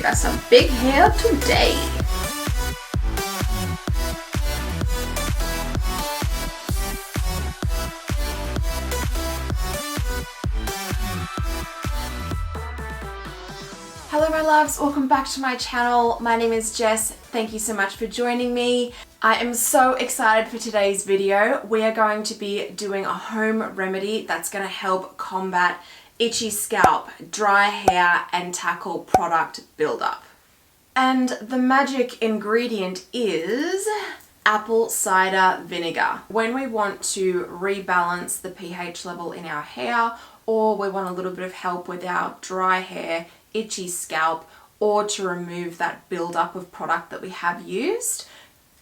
got some big hair today. Hello my loves, welcome back to my channel. My name is Jess. Thank you so much for joining me. I am so excited for today's video. We are going to be doing a home remedy that's going to help combat itchy scalp, dry hair, and tackle product buildup. And the magic ingredient is apple cider vinegar. When we want to rebalance the pH level in our hair, or we want a little bit of help with our dry hair, itchy scalp, or to remove that buildup of product that we have used,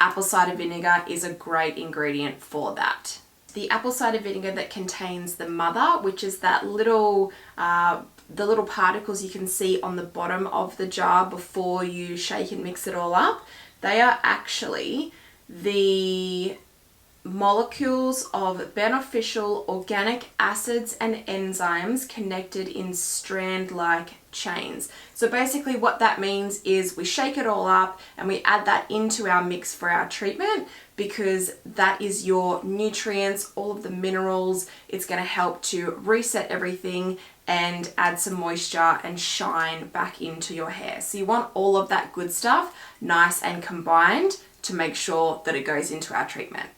apple cider vinegar is a great ingredient for that. The apple cider vinegar that contains the mother, which is that little, the little particles you can see on the bottom of the jar before you shake and mix it all up, they are actually the molecules of beneficial organic acids and enzymes connected in strand-like chains. So basically what that means is we shake it all up and we add that into our mix for our treatment, because that is your nutrients, all of the minerals. It's going to help to reset everything and add some moisture and shine back into your hair. So you want all of that good stuff nice and combined to make sure that it goes into our treatment.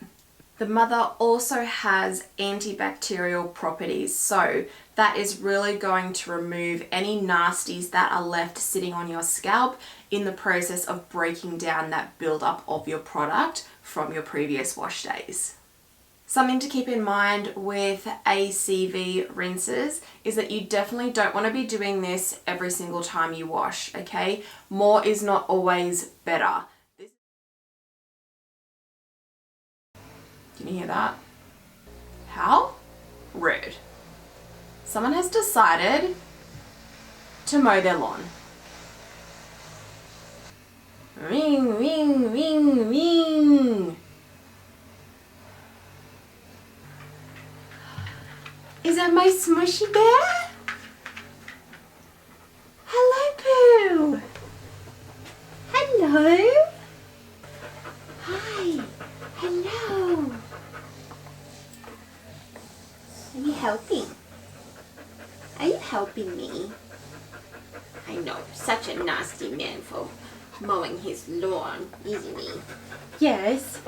The mother also has antibacterial properties, so that is really going to remove any nasties that are left sitting on your scalp in the process of breaking down that buildup of your product from your previous wash days. Something to keep in mind with ACV rinses is that you definitely don't want to be doing this every single time you wash, okay? More is not always better. Can you hear that? How rude. Someone has decided to mow their lawn. Ring, ring, ring, ring. Is that my smushy bear? Hello, Pooh. Hello. Hi. Hello. Are you helping? Are you helping me? I know, such a nasty man for mowing his lawn, isn't he? Yes.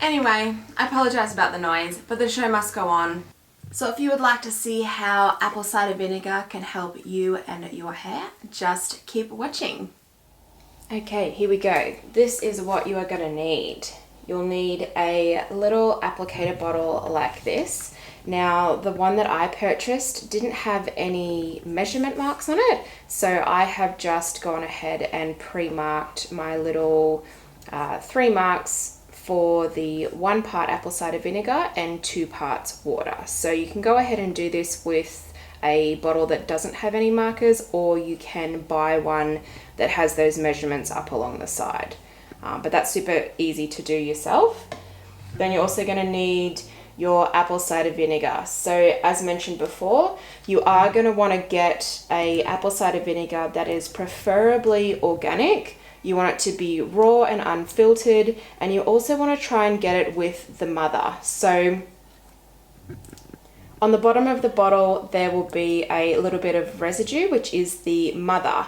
Anyway, I apologize about the noise, but the show must go on. So if you would like to see how apple cider vinegar can help you and your hair, just keep watching. Okay, here we go. This is what you are going to need. You'll need a little applicator bottle like this. Now, the one that I purchased didn't have any measurement marks on it, so I have just gone ahead and pre-marked my little 3 marks for the 1 part apple cider vinegar and 2 parts water. So you can go ahead and do this with a bottle that doesn't have any markers, or you can buy one that has those measurements up along the side. But that's super easy to do yourself. Then you're also going to need your apple cider vinegar. So as mentioned before, you are going to want to get a apple cider vinegar that is preferably organic. You want it to be raw and unfiltered, and you also want to try and get it with the mother. So on the bottom of the bottle, there will be a little bit of residue, which is the mother,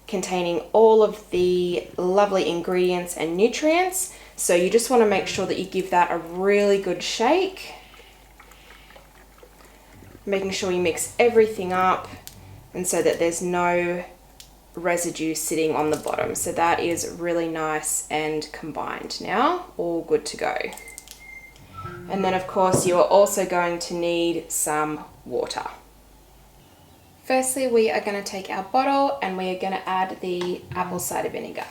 containing all of the lovely ingredients and nutrients. So you just want to make sure that you give that a really good shake, making sure you mix everything up, and so that there's no residue sitting on the bottom. So that is really nice and combined now, all good to go. And then of course you are also going to need some water. Firstly, we are going to take our bottle and we are going to add the apple cider vinegar.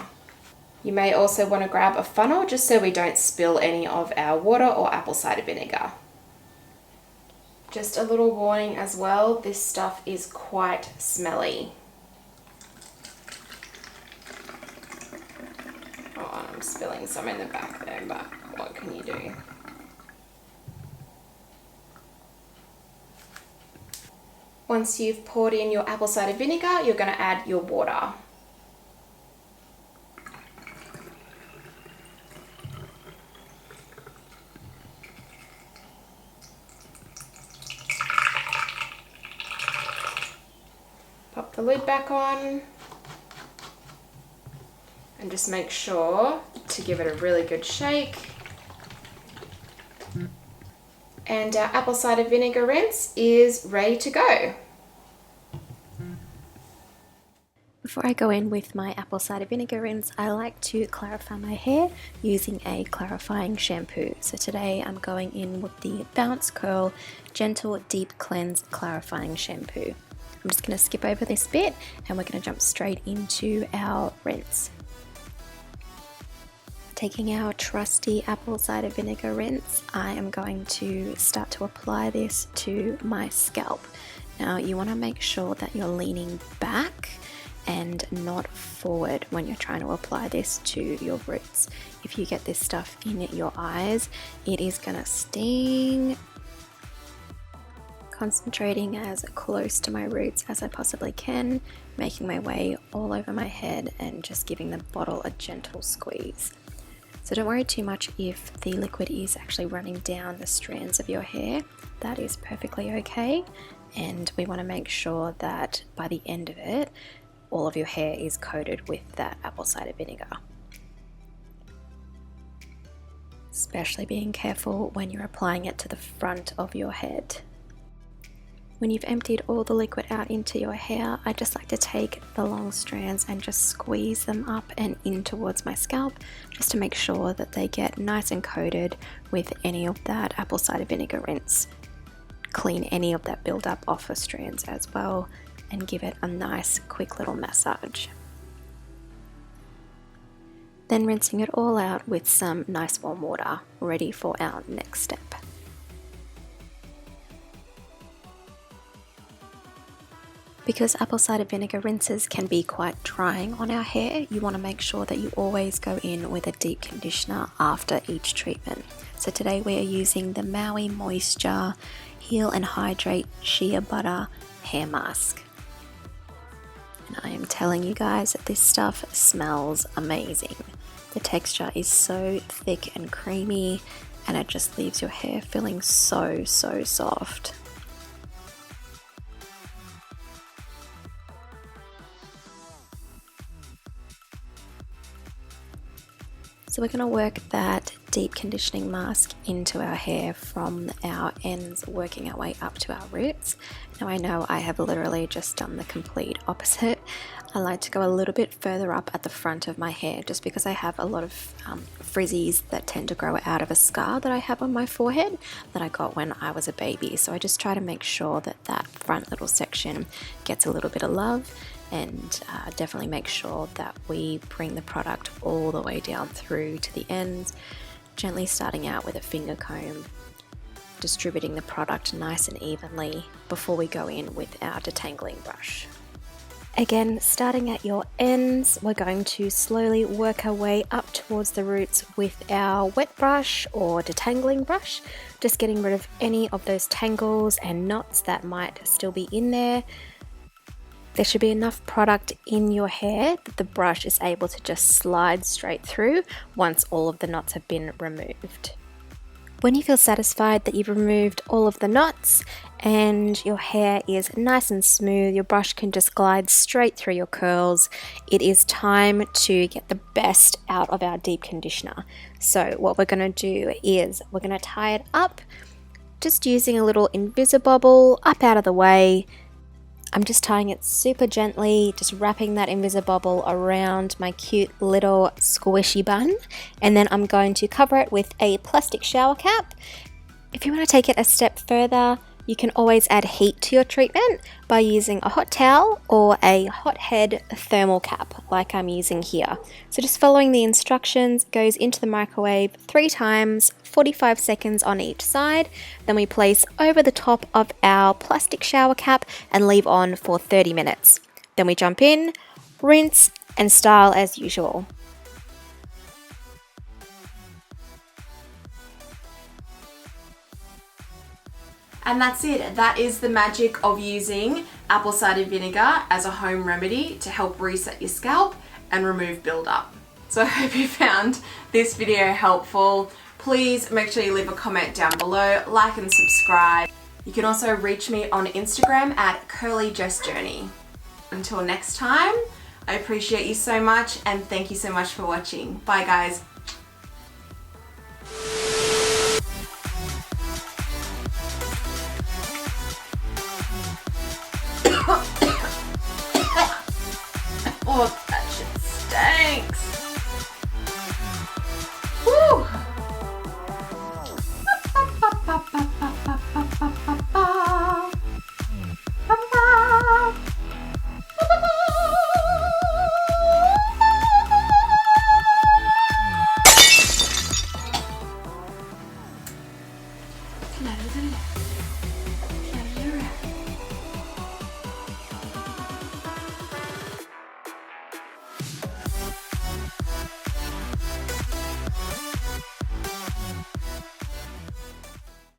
You may also want to grab a funnel just so we don't spill any of our water or apple cider vinegar. Just a little warning as well, this stuff is quite smelly. Oh, I'm spilling some in the back there, but what can you do? Once you've poured in your apple cider vinegar, you're going to add your water. Pop the lid back on and just make sure to give it a really good shake. And our apple cider vinegar rinse is ready to go. Before I go in with my apple cider vinegar rinse, I like to clarify my hair using a clarifying shampoo. So today I'm going in with the Bounce Curl Gentle Deep Cleanse Clarifying Shampoo. I'm just going to skip over this bit and we're going to jump straight into our rinse. Taking our trusty apple cider vinegar rinse, I am going to start to apply this to my scalp. Now you want to make sure that you're leaning back and not forward when you're trying to apply this to your roots. If you get this stuff in your eyes, it is going to sting. Concentrating as close to my roots as I possibly can, making my way all over my head and just giving the bottle a gentle squeeze. So don't worry too much if the liquid is actually running down the strands of your hair. That is perfectly okay, and we want to make sure that by the end of it, all of your hair is coated with that apple cider vinegar. Especially being careful when you're applying it to the front of your head. When you've emptied all the liquid out into your hair, I just like to take the long strands and just squeeze them up and in towards my scalp, just to make sure that they get nice and coated with any of that apple cider vinegar rinse. Clean any of that buildup off the strands as well and give it a nice quick little massage. Then rinsing it all out with some nice warm water, ready for our next step. Because apple cider vinegar rinses can be quite drying on our hair, you want to make sure that you always go in with a deep conditioner after each treatment. So today we are using the Maui Moisture Heal and Hydrate Shea Butter Hair Mask. And I am telling you guys that this stuff smells amazing. The texture is so thick and creamy, and it just leaves your hair feeling so soft. So we're going to work that deep conditioning mask into our hair from our ends, working our way up to our roots. Now I know I have literally just done the complete opposite. I like to go a little bit further up at the front of my hair just because I have a lot of frizzies that tend to grow out of a scar that I have on my forehead that I got when I was a baby. So I just try to make sure that that front little section gets a little bit of love, and definitely make sure that we bring the product all the way down through to the ends, gently starting out with a finger comb, distributing the product nice and evenly before we go in with our detangling brush. Again, starting at your ends, we're going to slowly work our way up towards the roots with our wet brush or detangling brush, just getting rid of any of those tangles and knots that might still be in there. There should be enough product in your hair that the brush is able to just slide straight through once all of the knots have been removed. When you feel satisfied that you've removed all of the knots and your hair is nice and smooth, your brush can just glide straight through your curls, it is time to get the best out of our deep conditioner. So what we're going to do is we're going to tie it up, just using a little Invisibobble up out of the way. I'm just tying it super gently, just wrapping that Invisibobble around my cute little squishy bun, and then I'm going to cover it with a plastic shower cap. If you want to take it a step further, you can always add heat to your treatment by using a hot towel or a hot head thermal cap like I'm using here. So just following the instructions, goes into the microwave 3 times, 45 seconds on each side. Then we place over the top of our plastic shower cap and leave on for 30 minutes. Then we jump in, rinse, and style as usual. And that's it. That is the magic of using apple cider vinegar as a home remedy to help reset your scalp and remove buildup. So I hope you found this video helpful. Please make sure you leave a comment down below, like and subscribe. You can also reach me on Instagram at curlyjessjourney. Until next time, I appreciate you so much and thank you so much for watching. Bye guys. Oh, that shit stinks. Woo! La, la, la, la.